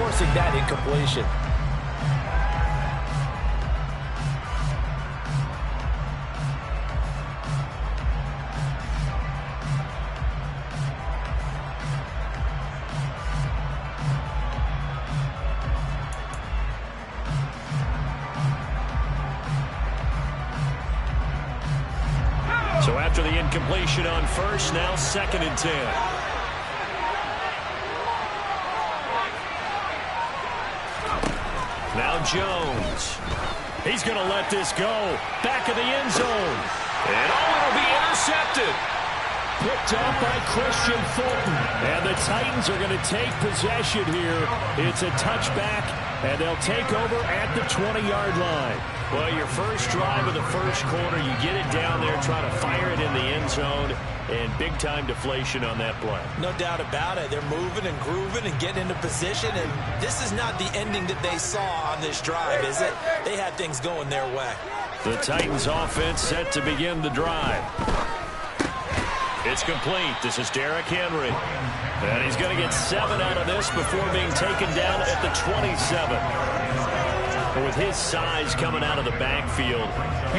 forcing that incompletion. So after the incompletion on first, now 2nd and 10. Now Jones. He's going to let this go. Back of the end zone. And it'll be intercepted. Picked up by Christian Fulton. And the Titans are going to take possession here. It's a touchback, and they'll take over at the 20-yard line. Well, your first drive of the first quarter, you get it down there, try to fire it in the end zone, and big-time deflation on that play. No doubt about it. They're moving and grooving and getting into position, and this is not the ending that they saw on this drive, is it? They had things going their way. The Titans offense set to begin the drive. It's complete. This is Derrick Henry. And he's going to get 7 out of this before being taken down at the 27. With his size coming out of the backfield,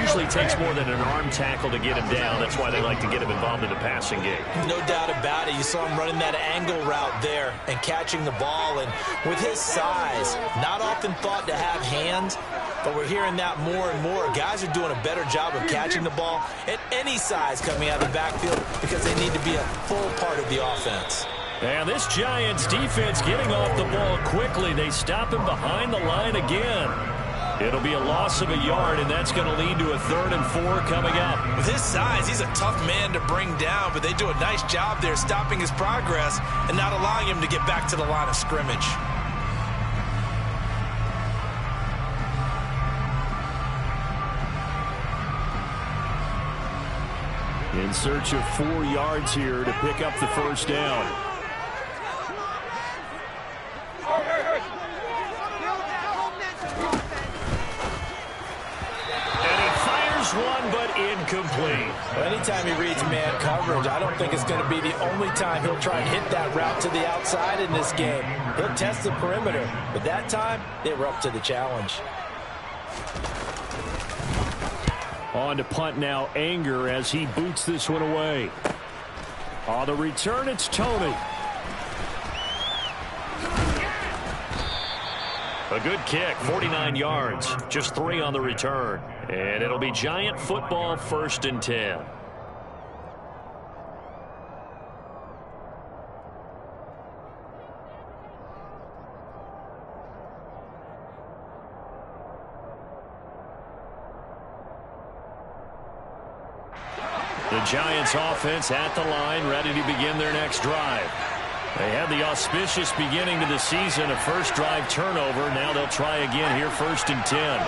usually takes more than an arm tackle to get him down. That's why they like to get him involved in the passing game. No doubt about it. You saw him running that angle route there and catching the ball. And with his size, not often thought to have hands, but we're hearing that more and more. Guys are doing a better job of catching the ball at any size coming out of the backfield because they need to be a full part of the offense. And this Giants defense getting off the ball quickly. They stop him behind the line again. It'll be a loss of a yard, and that's going to lead to a 3rd and 4 coming up. With his size, he's a tough man to bring down, but they do a nice job there stopping his progress and not allowing him to get back to the line of scrimmage. In search of 4 yards here to pick up the first down. One, but incomplete. Well, anytime he reads man coverage, I don't think it's going to be the only time he'll try and hit that route to the outside in this game. He'll test the perimeter, but that time, they were up to the challenge. On to punt now, Anger as he boots this one away. On the return, it's Tony. A good kick, 49 yards, just 3 on the return. And it'll be Giant football, 1st and 10. The Giants offense at the line, ready to begin their next drive. They had the auspicious beginning to the season, a first drive turnover. Now they'll try again here, 1st and 10.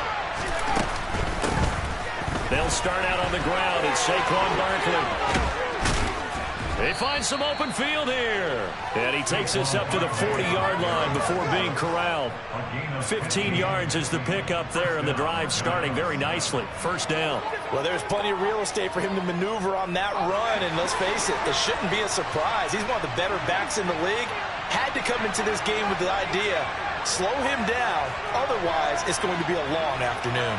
They'll start out on the ground. It's Saquon Barkley. They find some open field here. And he takes us up to the 40-yard line before being corralled. 15 yards is the pickup there, and the drive starting very nicely. 1st down. Well, there's plenty of real estate for him to maneuver on that run, and let's face it, this shouldn't be a surprise. He's one of the better backs in the league. Had to come into this game with the idea, slow him down, otherwise it's going to be a long afternoon.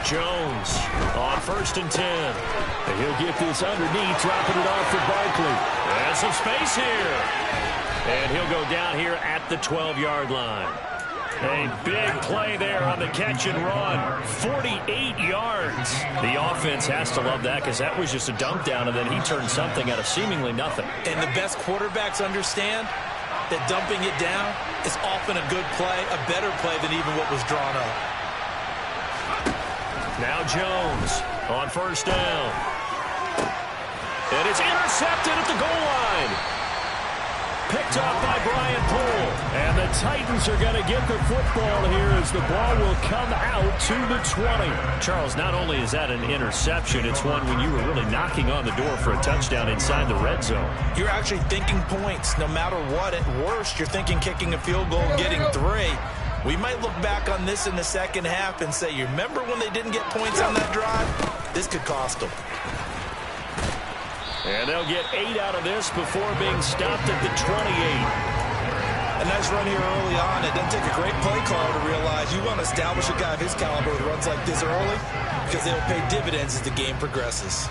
Jones on 1st and 10. And he'll get this underneath, dropping it off for Barkley. And some space here. And he'll go down here at the 12-yard line. A big play there on the catch and run. 48 yards. The offense has to love that because that was just a dunk down, and then he turned something out of seemingly nothing. And the best quarterbacks understand that dumping it down is often a good play, a better play than even what was drawn up. Now Jones on 1st down. And it's intercepted at the goal line. Picked up by Brian Poole. And the Titans are going to get the football here as the ball will come out to the 20. Charles, not only is that an interception, it's one when you were really knocking on the door for a touchdown inside the red zone. You're actually thinking points no matter what. At worst, you're thinking kicking a field goal and getting 3. We might look back on this in the second half and say, you remember when they didn't get points on that drive? This could cost them. And they'll get 8 out of this before being stopped at the 28. A nice run here early on. It doesn't take a great play caller to realize you want to establish a guy of his caliber with runs like this early because they'll pay dividends as the game progresses.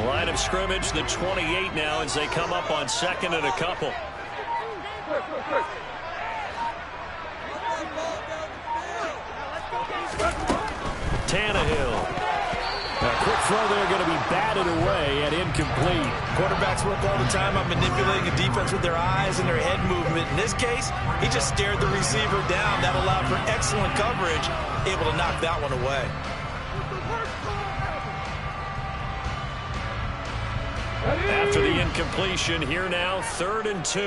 Line of scrimmage, the 28 now as they come up on second and a couple. Tannehill. A quick throw there going to be batted away and incomplete. Quarterbacks work all the time on manipulating a defense with their eyes and their head movement. In this case, he just stared the receiver down. That allowed for excellent coverage, able to knock that one away. After the incompletion, here now, 3rd and 2.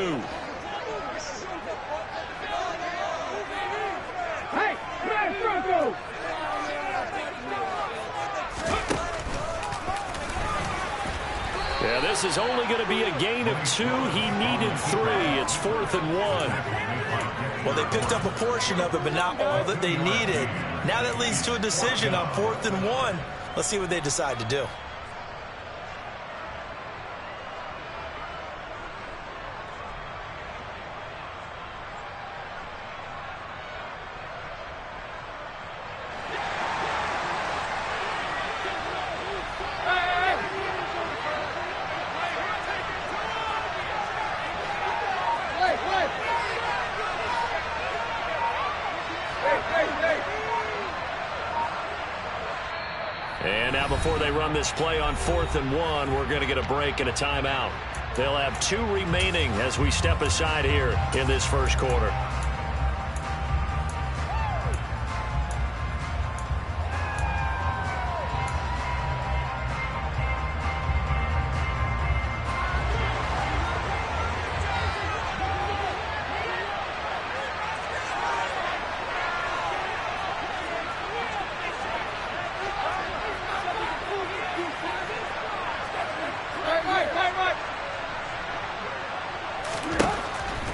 Yeah, this is only going to be a gain of 2. He needed 3. It's 4th and 1. Well, they picked up a portion of it, but not all that they needed. Now that leads to a decision on 4th and 1. Let's see what they decide to do. And now before they run this play on 4th and 1, we're going to get a break and a timeout. They'll have 2 remaining as we step aside here in this first quarter.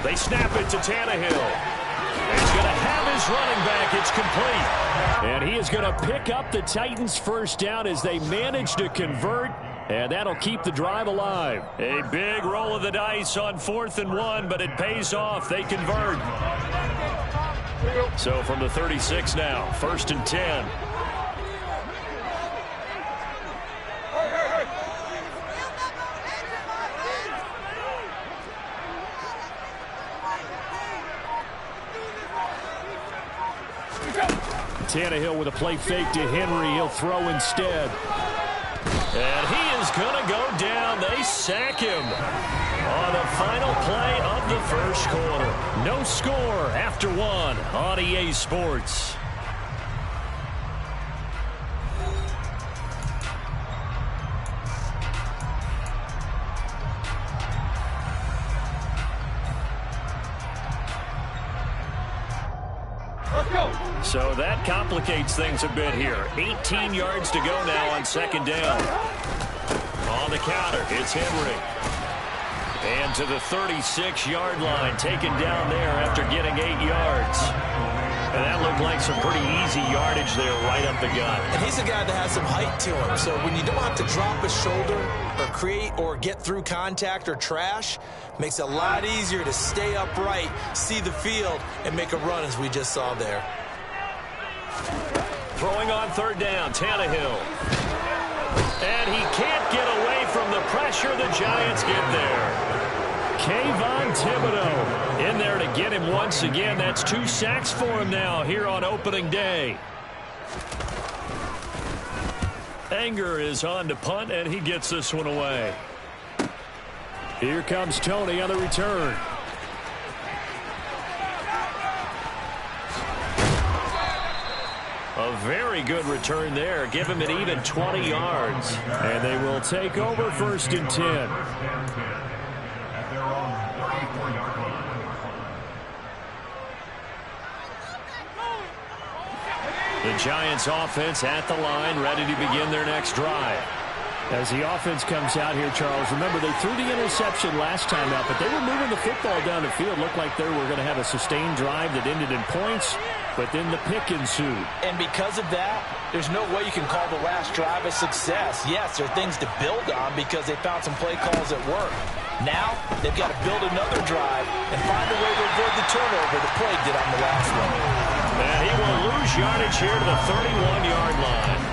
They snap it to Tannehill. He's going to have his running back. It's complete. And he is going to pick up the Titans' first down as they manage to convert. And that'll keep the drive alive. A big roll of the dice on 4th and 1, but it pays off. They convert. So from the 36 now, 1st and 10. Tannehill with a play fake to Henry. He'll throw instead. And he is going to go down. They sack him on the final play of the first quarter. No score after 1 on EA Sports. So that complicates things a bit here. 18 yards to go now on 2nd down. On the counter, it's Henry. And to the 36-yard line, taken down there after getting 8 yards. And that looked like some pretty easy yardage there right up the gut. And he's a guy that has some height to him. So when you don't have to drop a shoulder or create or get through contact or trash, makes it a lot easier to stay upright, see the field, and make a run as we just saw there. Throwing on 3rd down, Tannehill. And he can't get away from the pressure. The Giants get there. Kayvon Thibodeau in there to get him once again. That's 2 sacks for him now here on opening day. Anger is on to punt, and he gets this one away. Here comes Tony on the return. A very good return there. Give him an even 20 yards. And they will take over 1st and 10. The Giants offense at the line, ready to begin their next drive. As the offense comes out here, Charles, remember they threw the interception last time out, but they were moving the football down the field. Looked like they were going to have a sustained drive that ended in points, but then the pick ensued. And because of that, there's no way you can call the last drive a success. Yes, there are things to build on because they found some play calls that work. Now, they've got to build another drive and find a way to avoid the turnover the play did on the last one. And he will lose yardage here to the 31-yard line.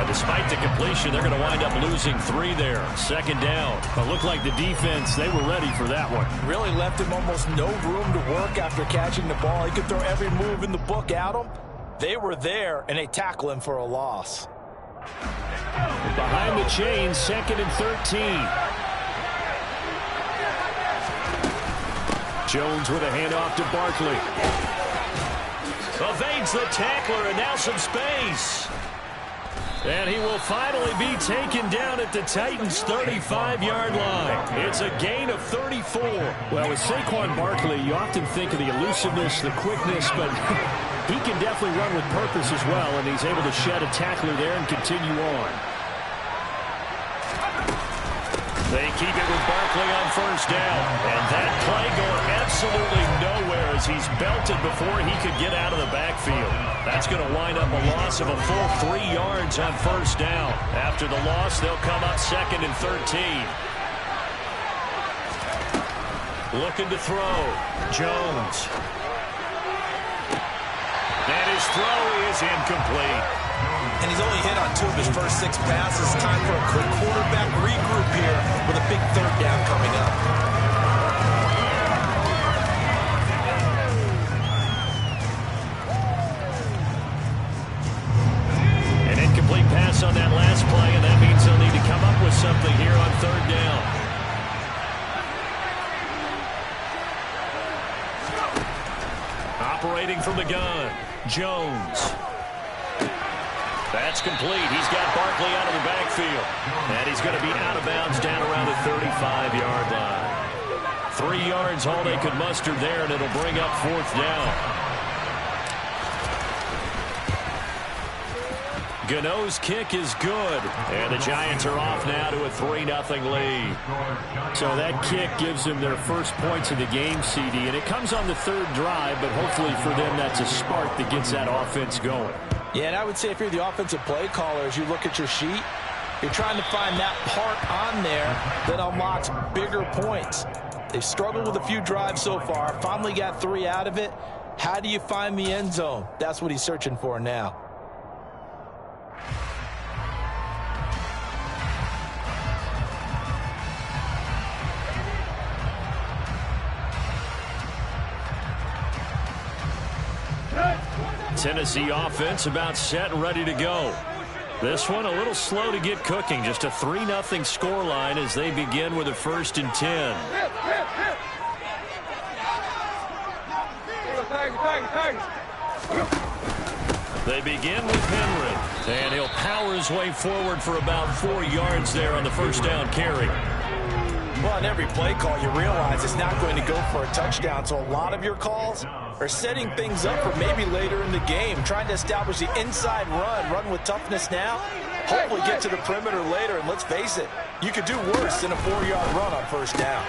And despite the completion, they're going to wind up losing 3 there. 2nd down. But looked like the defense, they were ready for that one. Really left him almost no room to work after catching the ball. He could throw every move in the book at him. They were there, and they tackle him for a loss. Behind the chains, 2nd and 13. Jones with a handoff to Barkley. Evades the tackler, and now some space. And he will finally be taken down at the Titans' 35-yard line. It's a gain of 34. Well, with Saquon Barkley, you often think of the elusiveness, the quickness, but he can definitely run with purpose as well, and he's able to shed a tackler there and continue on. They keep it with Barkley on 1st down. And that play going absolutely nowhere as he's belted before he could get out of the backfield. That's going to wind up a loss of a full 3 yards on 1st down. After the loss, they'll come up 2nd and 13. Looking to throw. Jones. And his throw is incomplete. And he's only hit on 2 of his first 6 passes. Time for a quick quarterback regroup here with a big 3rd down coming up. An incomplete pass on that last play, and that means they'll need to come up with something here on 3rd down. Operating from the gun, Jones. That's complete. He's got Barkley out of the backfield. And he's going to be out of bounds down around the 35-yard line. 3 yards, all they could muster there, and it'll bring up 4th down. Gano's kick is good. And the Giants are off now to a 3-0 lead. So that kick gives them their first points of the game, CD. And it comes on the 3rd drive, but hopefully for them that's a spark that gets that offense going. Yeah, and I would say if you're the offensive play caller, as you look at your sheet, you're trying to find that part on there that unlocks bigger points. They've struggled with a few drives so far, finally got 3 out of it. How do you find the end zone? That's what he's searching for now. Tennessee offense about set and ready to go. This one a little slow to get cooking. Just a 3-0 scoreline as they begin with a 1st and 10. They begin with Henry. And he'll power his way forward for about 4 yards there on the 1st down carry. Well, on every play call, you realize it's not going to go for a touchdown. So a lot of your calls are setting things up for maybe later in the game, trying to establish the inside run with toughness now, hopefully get to the perimeter later. And let's face it, you could do worse than a 4-yard run on 1st down.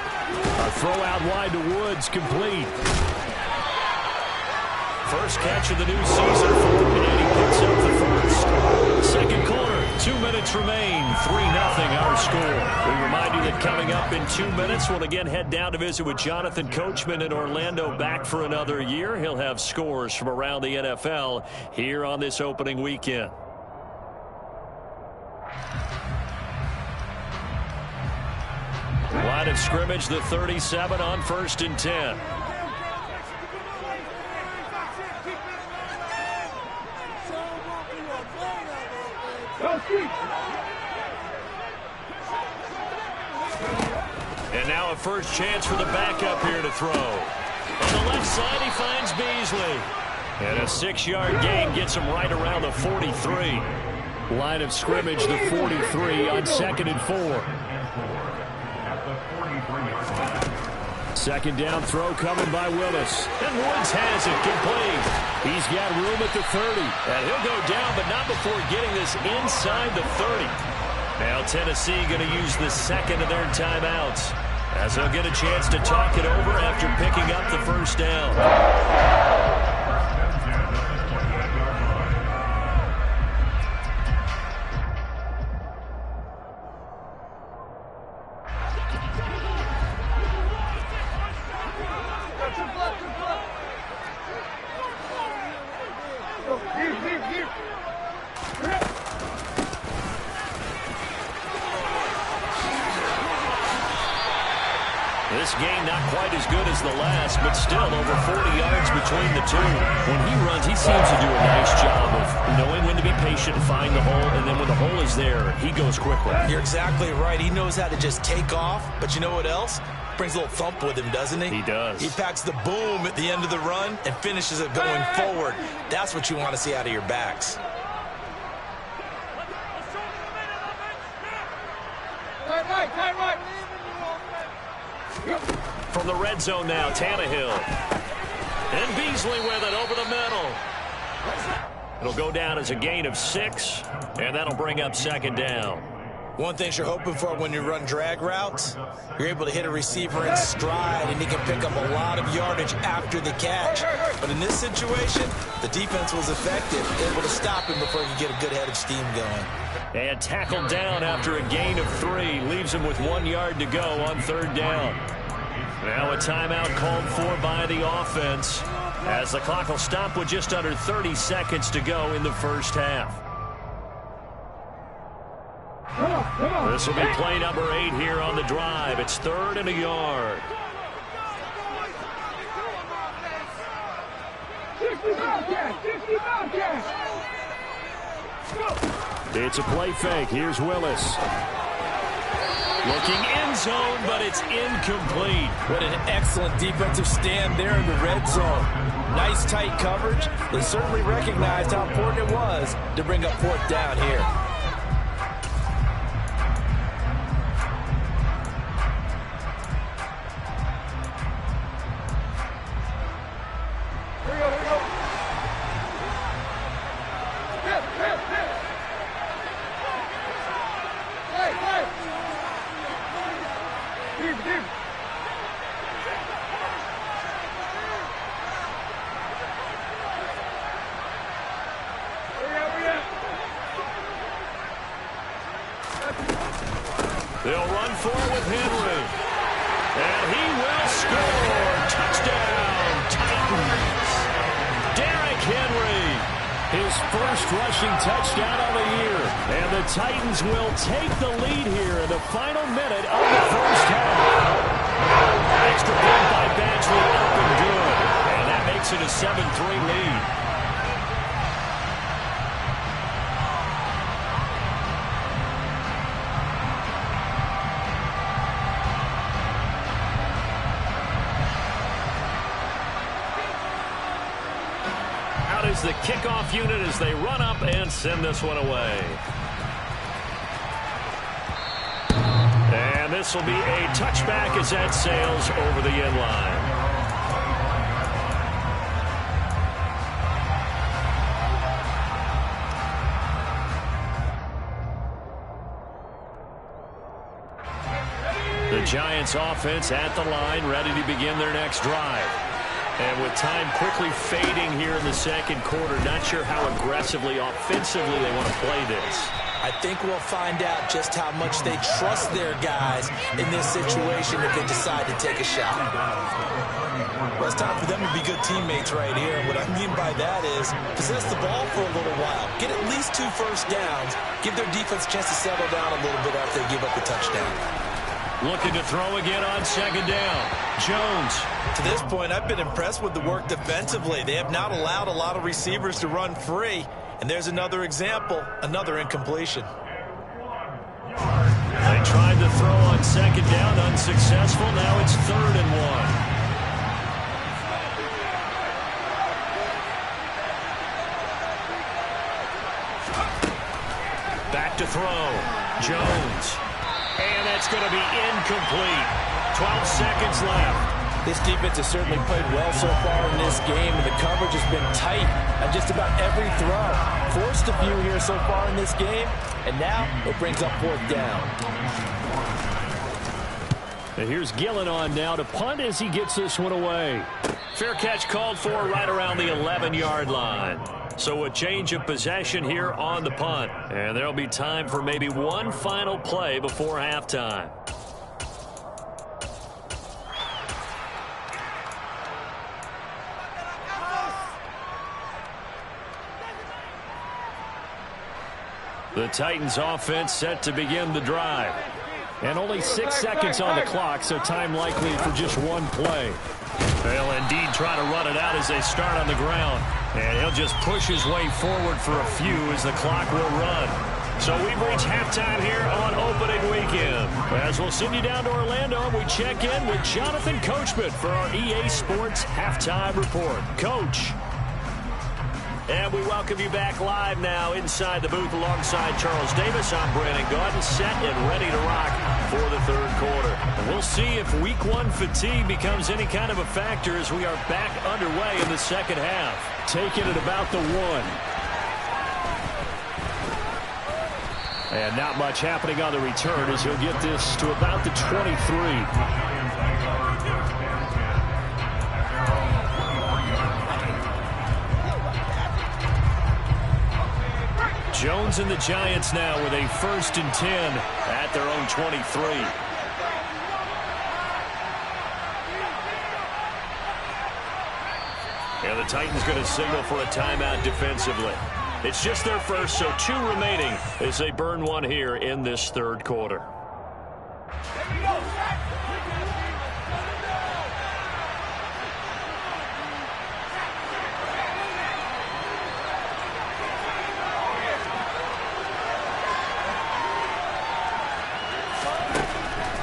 A throw out wide to Woods, complete. First catch of the new season for him, and he picks up the first. 2nd quarter, 2 minutes remain, 3-0 our score. We remind you that coming up in 2 minutes, we'll again head down to visit with Jonathan Coachman in Orlando, back for another year. He'll have scores from around the NFL here on this opening weekend. Line of scrimmage, the 37 on 1st and 10. And now a first chance for the backup here to throw. On the left side, he finds Beasley. And a 6-yard gain gets him right around the 43. Line of scrimmage, the 43 on 2nd and 4. Second down throw coming by Willis. And Woods has it complete. He's got room at the 30. And he'll go down, but not before getting this inside the 30. Now Tennessee going to use the second of their timeouts, as they'll get a chance to talk it over after picking up the first down. This game not quite as good as the last, but still over 40 yards between the two. When he runs, he seems to do a nice job of knowing when to be patient and find the hole, and then when the hole is there, he goes quickly. You're exactly right. He knows how to just take off, but you know what else? Brings a little thump with him, doesn't he? He does. He packs the boom at the end of the run and finishes it going forward. That's what you want to see out of your backs. From the red zone now, Tannehill. And Beasley with it over the middle. It'll go down as a gain of 6, and that'll bring up second down. One thing you're hoping for when you run drag routes, you're able to hit a receiver in stride, and he can pick up a lot of yardage after the catch. But in this situation, the defense was effective, able to stop him before he could get a good head of steam going. And tackled down after a gain of 3. Leaves him with 1 yard to go on third down. Now a timeout called for by the offense, as the clock will stop with just under 30 seconds to go in the first half. This will be play number 8 here on the drive. It's 3rd and a yard. It's a play fake. Here's Willis. Looking end zone, but it's incomplete. What an excellent defensive stand there in the red zone. Nice tight coverage. They certainly recognized how important it was to bring up 4th down here. They'll run for it with Henry. And he will score. Touchdown, Titans. Derrick Henry, his first rushing touchdown of the year. And the Titans will take the lead here in the final minute of the first half. Extra point by Badgley up and good. And that makes it a 7-3 lead. Is the kickoff unit as they run up and send this one away. And this will be a touchback as that sails over the end line. The Giants offense at the line, ready to begin their next drive. And with time quickly fading here in the second quarter, not sure how aggressively, offensively they want to play this. I think we'll find out just how much they trust their guys in this situation if they decide to take a shot. Well, it's time for them to be good teammates right here. And what I mean by that is possess the ball for a little while. Get at least 2 first downs. Give their defense a chance to settle down a little bit after they give up the touchdown. Looking to throw again on second down. Jones. To this point, I've been impressed with the work defensively. They have not allowed a lot of receivers to run free. And there's another example, another incompletion. They tried to throw on second down, unsuccessful. Now it's 3rd and 1. throw. Jones. And that's going to be incomplete. 12 seconds left. This defense has certainly played well so far in this game, and the coverage has been tight on just about every throw. Forced a few here so far in this game, and now it brings up 4th down. And here's Gillen on now to punt as he gets this one away. Fair catch called for right around the 11-yard line. So a change of possession here on the punt. And there'll be time for maybe one final play before halftime. The Titans offense set to begin the drive. And only 6 seconds on the clock, so time likely for just one play. They'll indeed try to run it out as they start on the ground. And he'll just push his way forward for a few as the clock will run. So we've reached halftime here on opening weekend. As we'll send you down to Orlando, we check in with Jonathan Coachman for our EA Sports Halftime Report. Coach. And we welcome you back live now inside the booth alongside Charles Davis. I'm Brandon Gaudin, set and ready to rock for the 3rd quarter. And we'll see if week 1 fatigue becomes any kind of a factor as we are back underway in the 2nd half. Taking it about the 1. And not much happening on the return as he'll get this to about the 23. Jones and the Giants now with a 1st and 10 at their own 23. And the Titans going to signal for a timeout defensively. It's just their first, so 2 remaining as they burn one here in this 3rd quarter.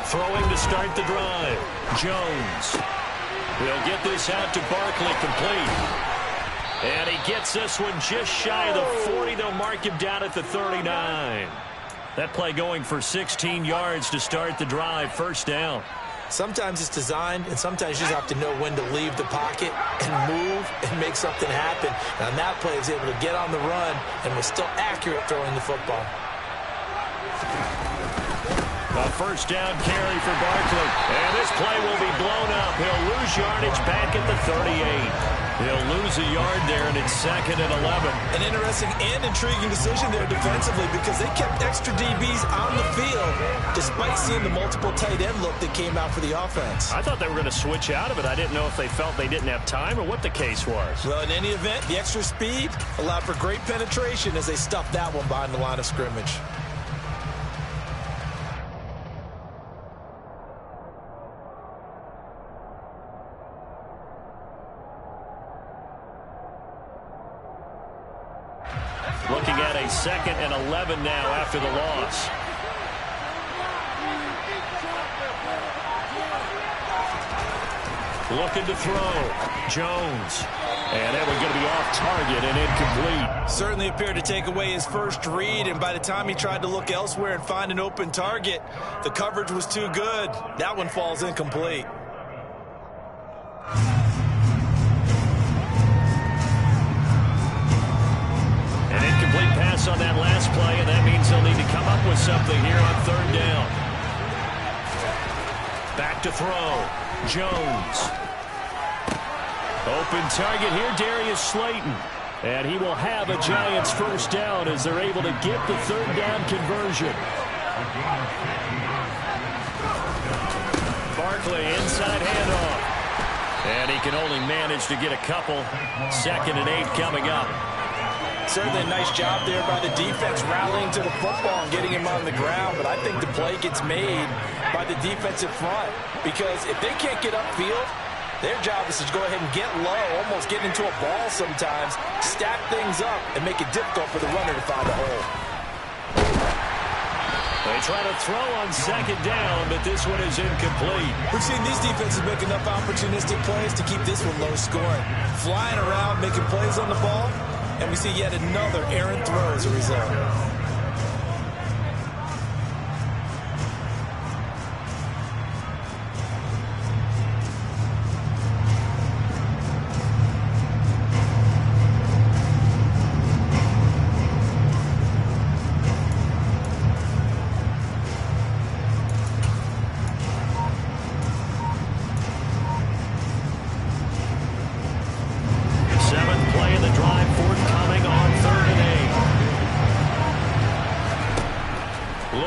Throwing to start the drive. Jones. He'll get this out to Barkley complete. And he gets this one just shy of the 40. They'll mark him down at the 39. That play going for 16 yards to start the drive. 1st down. Sometimes it's designed, and sometimes you just have to know when to leave the pocket and move and make something happen. And on that play, he was able to get on the run and was still accurate throwing the football. A 1st down carry for Barkley. And this play will be blown up. He'll lose yardage back at the 38. He'll lose a yard there, and it's 2nd and 11. An interesting and intriguing decision there defensively because they kept extra DBs on the field despite seeing the multiple tight end look that came out for the offense. I thought they were going to switch out of it. I didn't know if they felt they didn't have time or what the case was. Well, in any event, the extra speed allowed for great penetration as they stuffed that one behind the line of scrimmage. Looking at a 2nd and 11 now after the loss. Looking to throw. Jones. And that was going to be off target and incomplete. Certainly appeared to take away his first read, and by the time he tried to look elsewhere and find an open target, the coverage was too good. That one falls incomplete. On that last play, and that means they'll need to come up with something here on 3rd down. Back to throw. Jones. Open target here, Darius Slayton. And he will have a Giants 1st down as they're able to get the 3rd down conversion. Barkley inside handoff. And he can only manage to get a couple. 2nd and 8 coming up. Certainly a nice job there by the defense rallying to the football and getting him on the ground, but I think the play gets made by the defensive front because if they can't get upfield, their job is to go ahead and get low, almost get into a ball sometimes, stack things up, and make it difficult for the runner to find a hole. They try to throw on 2nd down, but this one is incomplete. We've seen these defenses make enough opportunistic plays to keep this one low scoring. Flying around, making plays on the ball, and we see yet another errant throw as a result.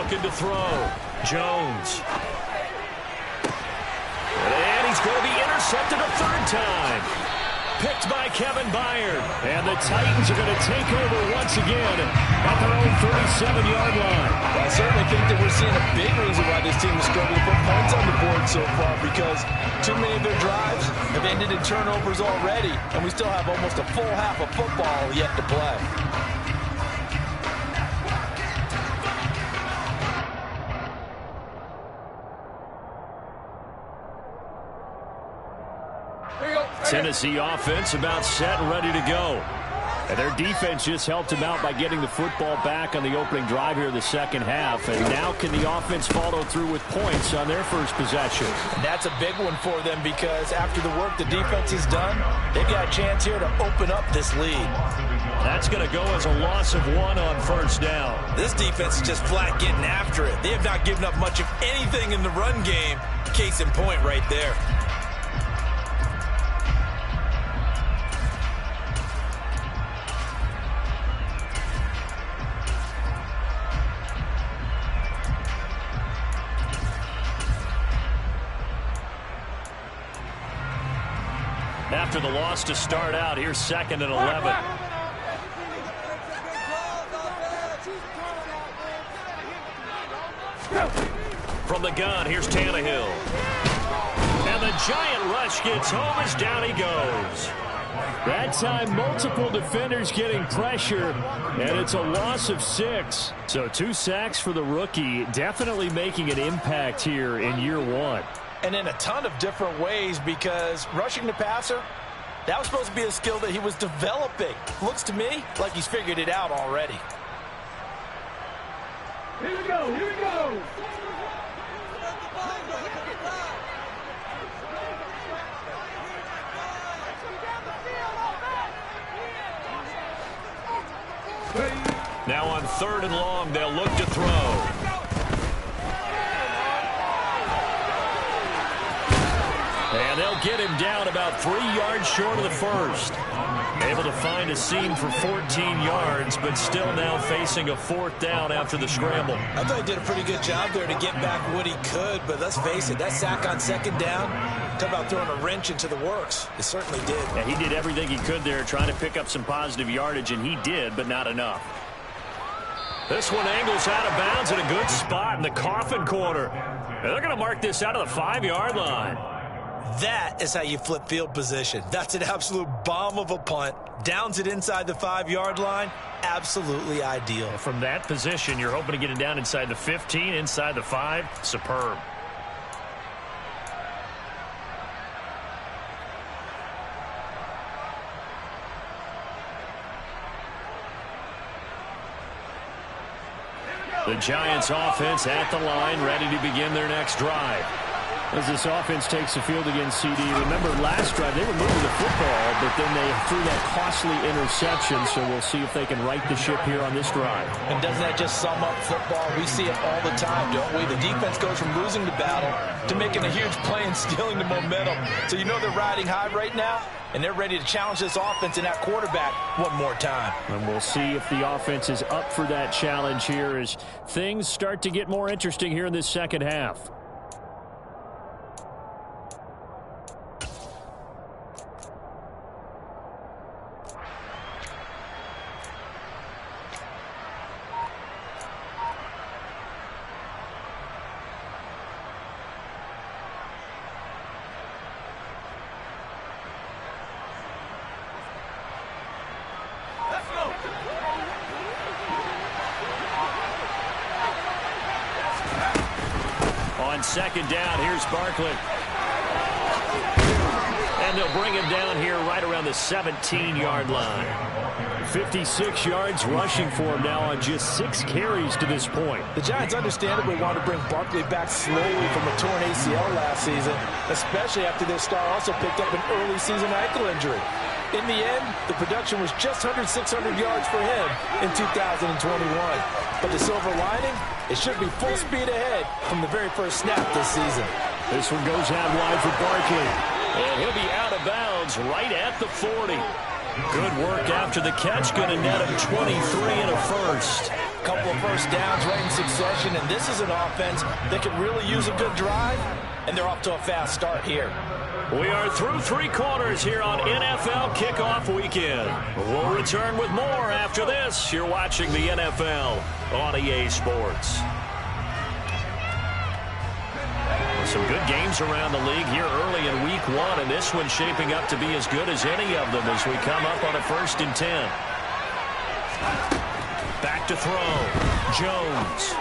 looking to throw. Jones. And he's going to be intercepted a third time. Picked by Kevin Byard. And the Titans are going to take over once again at their own 37-yard line. Well, I certainly think that we're seeing a big reason why this team is struggling to put points on the board so far, because too many of their drives have ended in turnovers already, and we still have almost a full half of football yet to play. Tennessee offense about set and ready to go. And their defense just helped them out by getting the football back on the opening drive here in the second half. And now can the offense follow through with points on their first possession? That's a big one for them, because after the work the defense has done, they've got a chance here to open up this lead. That's going to go as a loss of 1 on first down. This defense is just flat getting after it. They have not given up much of anything in the run game. Case in point right there. After the loss to start out, here's 2nd and 11. From the gun, here's Tannehill. And the giant rush gets home as down he goes. That time, multiple defenders getting pressure, and it's a loss of 6. So 2 sacks for the rookie, definitely making an impact here in year 1. And in a ton of different ways, because rushing the passer, that was supposed to be a skill that he was developing. Looks to me like he's figured it out already. Here we go, here we go. Now on 3rd and long, they'll look to throw. And they'll get him down about 3 yards short of the first. Able to find a seam for 14 yards, but still now facing a 4th down after the scramble. I thought he did a pretty good job there to get back what he could, but let's face it, that sack on 2nd down, talk about throwing a wrench into the works. It certainly did. And he did everything he could there, trying to pick up some positive yardage, and he did, but not enough. This one angles out of bounds in a good spot in the coffin corner. And they're going to mark this out of the 5-yard line. That is how you flip field position. That's an absolute bomb of a punt. Downs it inside the 5-yard line. Absolutely ideal. From that position, you're hoping to get it down inside the 15, inside the 5. Superb. The Giants offense at the line, ready to begin their next drive. As this offense takes the field against CD, remember last drive they were moving the football, but then they threw that costly interception, so we'll see if they can right the ship here on this drive. And doesn't that just sum up football? We see it all the time, don't we? The defense goes from losing the battle to making a huge play and stealing the momentum. So you know they're riding high right now, and they're ready to challenge this offense and that quarterback one more time. And we'll see if the offense is up for that challenge here as things start to get more interesting here in this second half. On 2nd down, here's Barkley. And they'll bring him down here right around the 17-yard line. 56 yards rushing for him now on just 6 carries to this point. The Giants understandably want to bring Barkley back slowly from a torn ACL last season, especially after their star also picked up an early season ankle injury. In the end, the production was just under 600 yards for him in 2021. But the silver lining, it should be full speed ahead from the very first snap this season. This one goes out wide for Barkley. And he'll be out of bounds right at the 40. Good work after the catch. Going to net him 23 and a first. couple of first downs right in succession, and this is an offense that could really use a good drive, and they're off to a fast start here. We are through 3 quarters here on NFL Kickoff Weekend. We'll return with more after this. You're watching the NFL on EA Sports. Some good games around the league here early in Week 1, and this one's shaping up to be as good as any of them as we come up on a 1st and 10. Back to throw. Jones.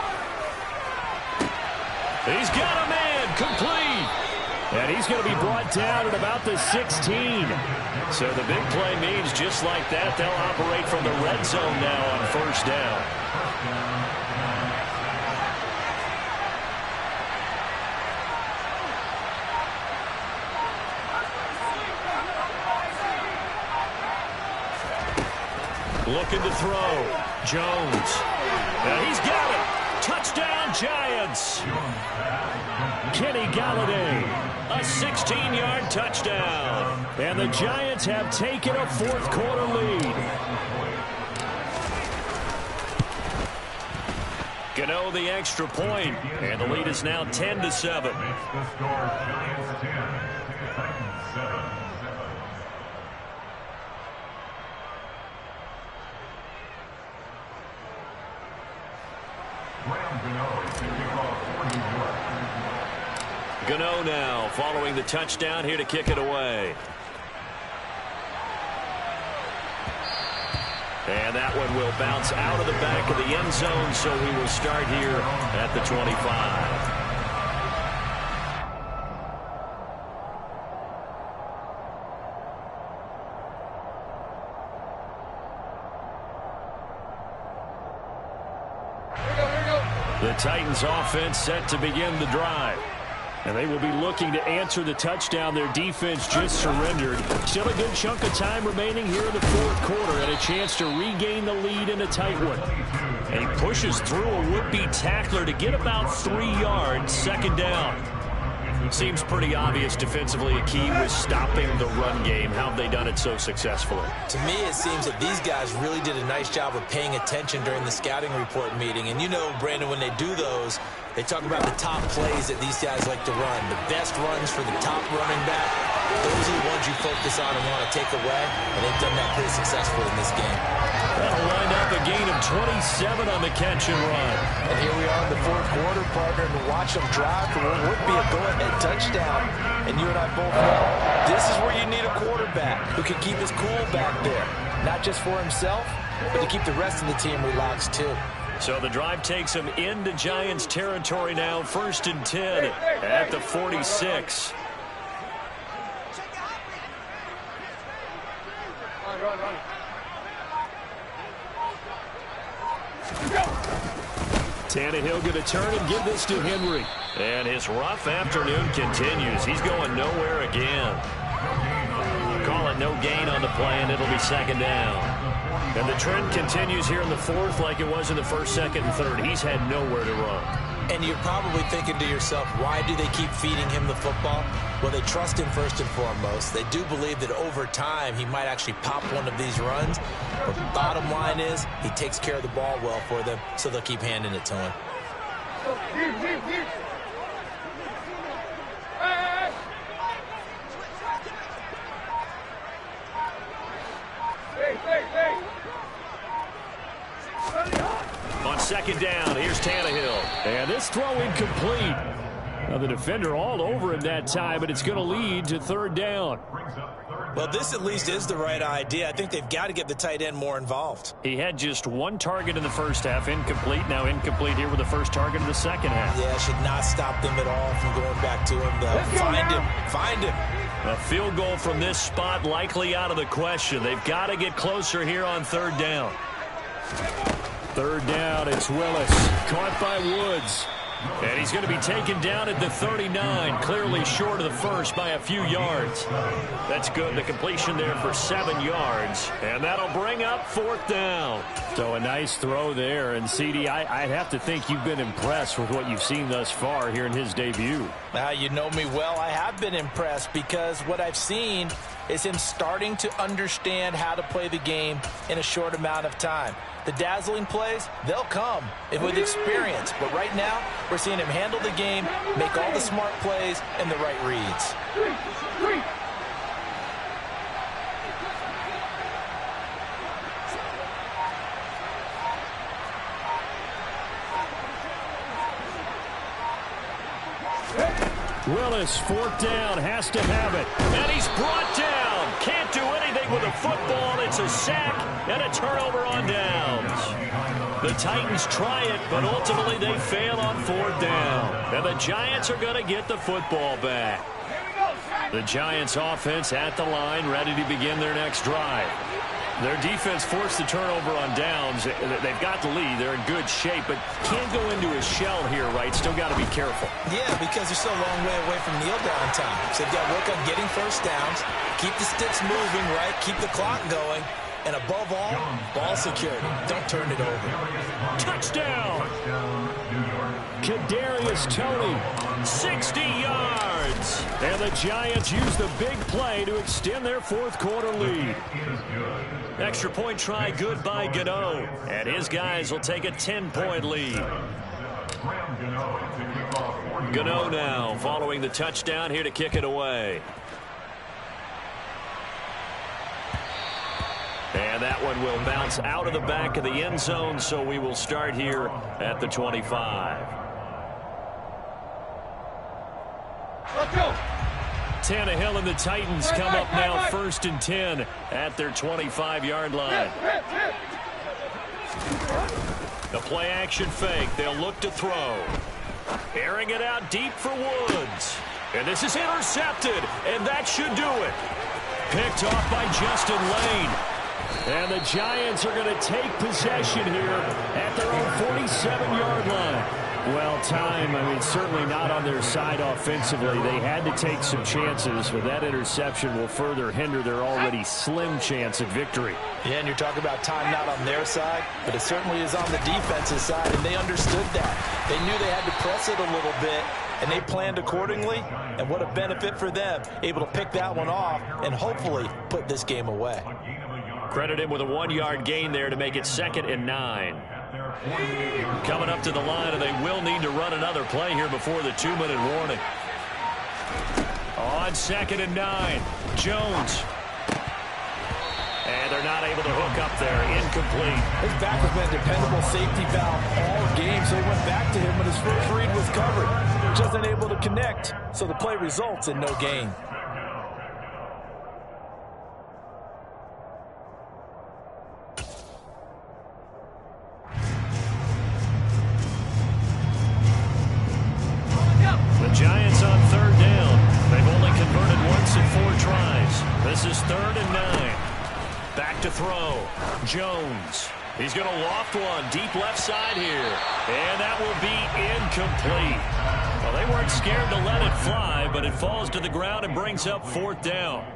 He's got a man complete. And he's going to be brought down at about the 16. So the big play means just like that, they'll operate from the red zone now on 1st down. Looking to throw. Jones. And he's got it. Touchdown, Giants. Kenny Galladay, a 16-yard touchdown. And the Giants have taken a 4th quarter lead. Gano the extra point, and the lead is now 10-7. Gano now following the touchdown here to kick it away. And that one will bounce out of the back of the end zone, so we will start here at the 25. The Titans offense set to begin the drive. And they will be looking to answer the touchdown their defense just surrendered. Still a good chunk of time remaining here in the 4th quarter and a chance to regain the lead in a tight one. And he pushes through a would-be tackler to get about 3 yards, 2nd down. Seems pretty obvious defensively a key was stopping the run game. How have they done it so successfully? To me, it seems that these guys really did a nice job of paying attention during the scouting report meeting. And you know, Brandon, when they do those, they talk about the top plays that these guys like to run. The best runs for the top running back, those are the ones you focus on and want to take away. And they've done that pretty successfully in this game. That'll wind up a gain of 27 on the catch and run. And here we are in the 4th quarter, partner, and watch them drive for what would be a go-ahead touchdown. And you and I both know this is where you need a quarterback who can keep his cool back there. Not just for himself, but to keep the rest of the team relaxed too. So the drive takes him into Giants territory now. 1st and 10 at the 46. Tannehill going to turn and give this to Henry. And his rough afternoon continues. He's going nowhere again. Call it no gain on the play, and it'll be 2nd down. And the trend continues here in the 4th like it was in the 1st, 2nd, and 3rd. He's had nowhere to run. And you're probably thinking to yourself, why do they keep feeding him the football? Well, they trust him first and foremost. They do believe that over time he might actually pop one of these runs. But the bottom line is he takes care of the ball well for them, so they'll keep handing it to him. On 2nd down, here's Tannehill. And this throw incomplete. Now the defender all over him that time, but it's going to lead to 3rd down. Well, this at least is the right idea. I think they've got to get the tight end more involved. He had just 1 target in the 1st half, incomplete. Now incomplete here with the 1st target in the 2nd half. Yeah, should not stop them at all from going back to him, though. Find him. A field goal from this spot likely out of the question. They've got to get closer here on 3rd down. 3rd down, it's Willis. Caught by Woods. And he's going to be taken down at the 39, clearly short of the 1st by a few yards. That's good. The completion there for 7 yards. And that'll bring up 4th down. So a nice throw there. And, CD, I'd have to think you've been impressed with what you've seen thus far here in his debut. You know me well. I have been impressed because what I've seen is him starting to understand how to play the game in a short amount of time. The dazzling plays, they'll come with experience. But right now, we're seeing him handle the game, make all the smart plays, and the right reads. Willis, fourth down, has to have it. And he's brought down. Can't do anything with the football. It's a sack and a turnover on downs. The Titans try it, but ultimately they fail on fourth down. And the Giants are going to get the football back. The Giants offense at the line, ready to begin their next drive. Their defense forced the turnover on downs. They've got the lead. They're in good shape, but can't go into a shell here, right? Still got to be careful. Yeah, because they're still a long way away from kneel down time. So they've got to work on getting first downs, keep the sticks moving, right? Keep the clock going. And above all, ball security. Don't turn it over. Touchdown! Kadarius Toney, 60 yards. And the Giants use the big play to extend their fourth quarter lead. Extra point try good by Gano. And his guys will take a 10-point lead. Gano now following the touchdown here to kick it away. And that one will bounce out of the back of the end zone, so we will start here at the 25. Let's go. Tannehill and the Titans come up now first and 10 at their 25-yard line. The play action fake. They'll look to throw. Airing it out deep for Woods. And this is intercepted, and that should do it. Picked off by Justin Lane. And the Giants are going to take possession here at their own 47-yard line. Well, time, certainly not on their side offensively. They had to take some chances, but that interception will further hinder their already slim chance at victory. Yeah, and you're talking about time not on their side, but it certainly is on the defensive side, and they understood that. They knew they had to press it a little bit, and they planned accordingly, and what a benefit for them, able to pick that one off and hopefully put this game away. Credit him with a 1-yard gain there to make it 2nd and 9. Coming up to the line, and they will need to run another play here before the 2-minute warning. On 2nd and 9, Jones. And they're not able to hook up there. Incomplete. His back has been a dependable safety valve all game, so he went back to him when his first read was covered. Just unable to connect, so the play results in no gain. Giants on 3rd down. They've only converted once in 4 tries. This is 3rd and 9. Back to throw. Jones. He's going to loft one deep left side here. And that will be incomplete. Well, they weren't scared to let it fly, but it falls to the ground and brings up 4th down.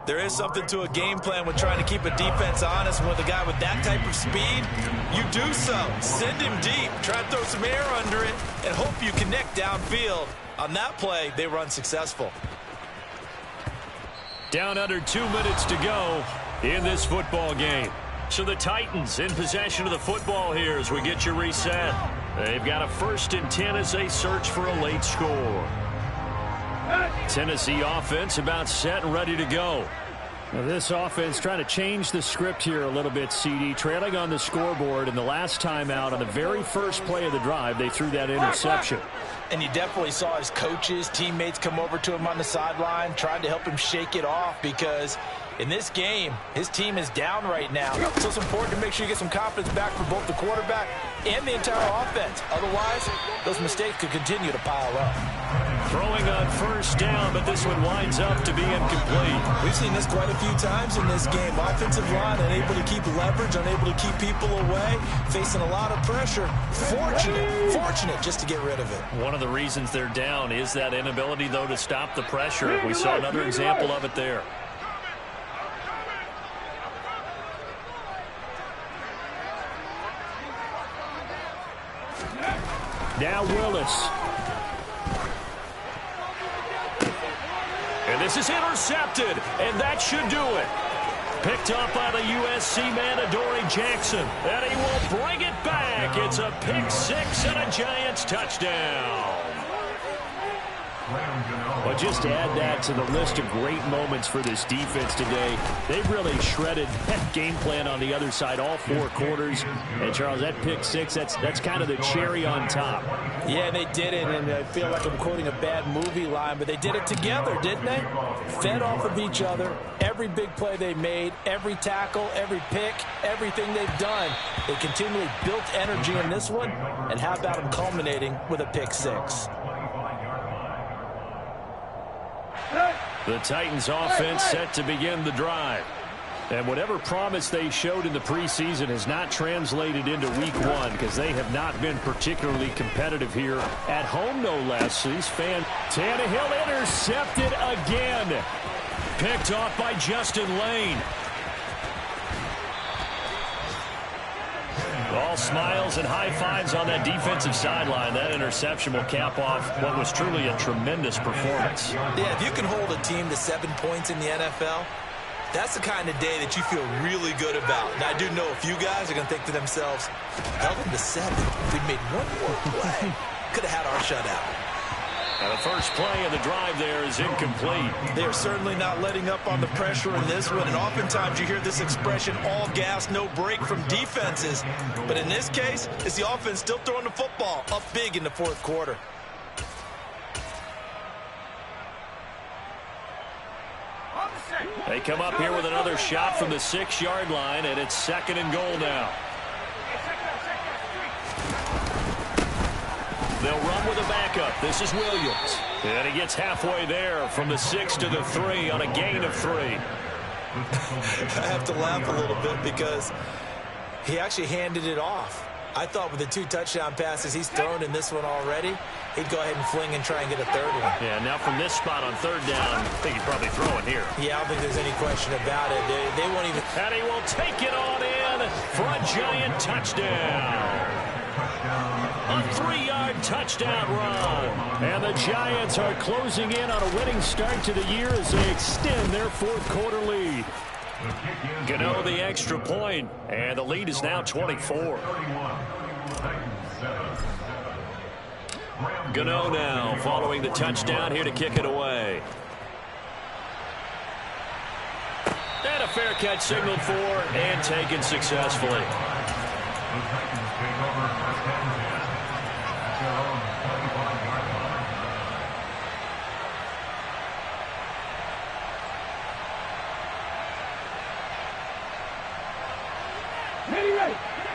There is something to a game plan with trying to keep a defense honest. And with a guy with that type of speed, you do so. Send him deep. Try to throw some air under it and hope you connect downfield. On that play, they run successful. Down under 2 minutes to go in this football game. So the Titans in possession of the football here as we get you reset. They've got a 1st and 10 as they search for a late score. Tennessee offense about set and ready to go. Now this offense trying to change the script here a little bit, CD. Trailing on the scoreboard, and the last time out on the very first play of the drive, they threw that interception. And you definitely saw his coaches, teammates come over to him on the sideline, trying to help him shake it off, because in this game, his team is down right now. So it's important to make sure you get some confidence back for both the quarterback and the entire offense. Otherwise, those mistakes could continue to pile up. Throwing on 1st down, but this one winds up to be incomplete. We've seen this quite a few times in this game. Offensive line unable to keep leverage, unable to keep people away, facing a lot of pressure. Fortunate just to get rid of it. One of the reasons they're down is that inability, though, to stop the pressure. We saw another example of it there. Now Willis. And this is intercepted, and that should do it. Picked off by the USC man, Adoree Jackson. And he will bring it back. It's a pick six and a Giants touchdown. Well, just add that to the list of great moments for this defense today. They've really shredded that game plan on the other side all four quarters. And, Charles, that pick six, that's kind of the cherry on top. Yeah, they did it, and I feel like I'm quoting a bad movie line, but they did it together, didn't they? Fed off of each other. Every big play they made, every tackle, every pick, everything they've done, they continually built energy in this one, and how about them culminating with a pick six? The Titans offense set to begin the drive. And whatever promise they showed in the preseason has not translated into week one because they have not been particularly competitive here at home, no less. These fans, Tannehill intercepted again. Picked off by Justin Lane. All smiles and high fives on that defensive sideline. That interception will cap off what was truly a tremendous performance. Yeah, if you can hold a team to 7 points in the NFL, that's the kind of day that you feel really good about. And I do know a few guys are going to think to themselves, held them to 7. We made one more play. Could have had our shutout. The first play of the drive there is incomplete. They're certainly not letting up on the pressure in this one, and oftentimes you hear this expression, all gas, no break from defenses. But in this case, it's the offense still throwing the football up big in the fourth quarter. They come up here with another shot from the 6-yard line, and it's 2nd and goal now. They'll run with a backup. This is Williams. And he gets halfway there from the 6 to the 3 on a gain of 3. I have to laugh a little bit because he actually handed it off. I thought with the 2 touchdown passes he's thrown in this one already, he'd go ahead and fling and try and get a 3rd one. Yeah, now from this spot on 3rd down, I think he'd probably throw it here. Yeah, I don't think there's any question about it. They won't even... And he will take it on in for a Giant touchdown. A 3-yard touchdown run. And the Giants are closing in on a winning start to the year as they extend their 4th quarter lead. Gano the extra point, and the lead is now 24. Gano now following the touchdown here to kick it away. And a fair catch signaled for and taken successfully.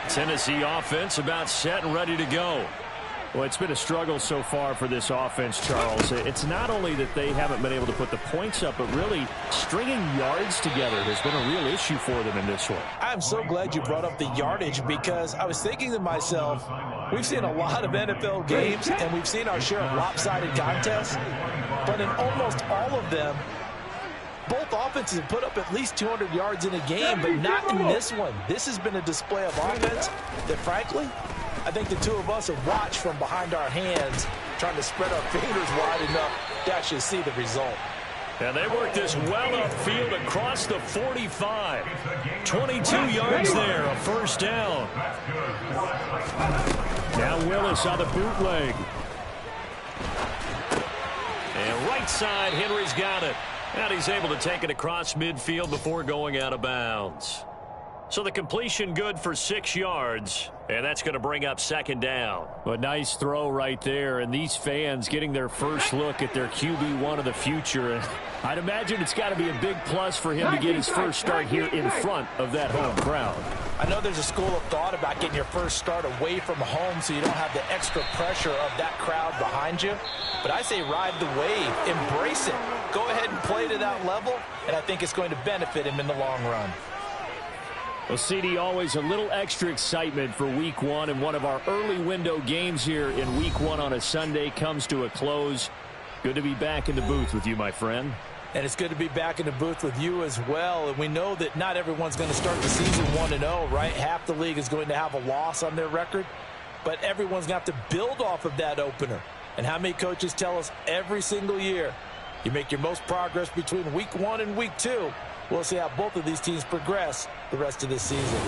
Tennessee offense about set and ready to go. Well, it's been a struggle so far for this offense, Charles. It's not only that they haven't been able to put the points up, but really stringing yards together has been a real issue for them in this one. I'm so glad you brought up the yardage because I was thinking to myself, we've seen a lot of NFL games and we've seen our share of lopsided contests, but in almost all of them, both offenses have put up at least 200 yards in a game, but not in this one. This has been a display of offense that, frankly, I think the two of us have watched from behind our hands, trying to spread our fingers wide enough to actually see the result. And they work this well upfield across the 45. 22 yards there, a 1st down. Now Willis on the bootleg. And right side, Henry's got it. And he's able to take it across midfield before going out of bounds. So the completion good for 6 yards, and that's going to bring up 2nd down. A nice throw right there, and these fans getting their first look at their QB1 of the future. And I'd imagine it's got to be a big plus for him to get his first start here in front of that home crowd. I know there's a school of thought about getting your first start away from home so you don't have the extra pressure of that crowd behind you. But I say ride the wave, embrace it. Go ahead and play to that level, and I think it's going to benefit him in the long run. Well, CD, always a little extra excitement for week one, and one of our early window games here in week one on a Sunday comes to a close. Good to be back in the booth with you, my friend. And it's good to be back in the booth with you as well. And we know that not everyone's going to start the season 1-0, right? Half the league is going to have a loss on their record. But everyone's going to have to build off of that opener. And how many coaches tell us every single year, you make your most progress between week 1 and week 2. We'll see how both of these teams progress the rest of this season.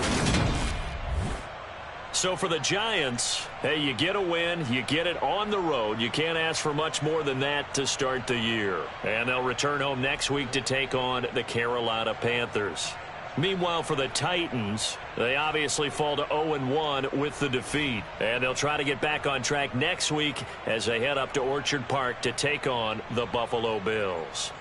So for the Giants, hey, you get a win, you get it on the road. You can't ask for much more than that to start the year. And they'll return home next week to take on the Carolina Panthers. Meanwhile, for the Titans, they obviously fall to 0-1 with the defeat. And they'll try to get back on track next week as they head up to Orchard Park to take on the Buffalo Bills.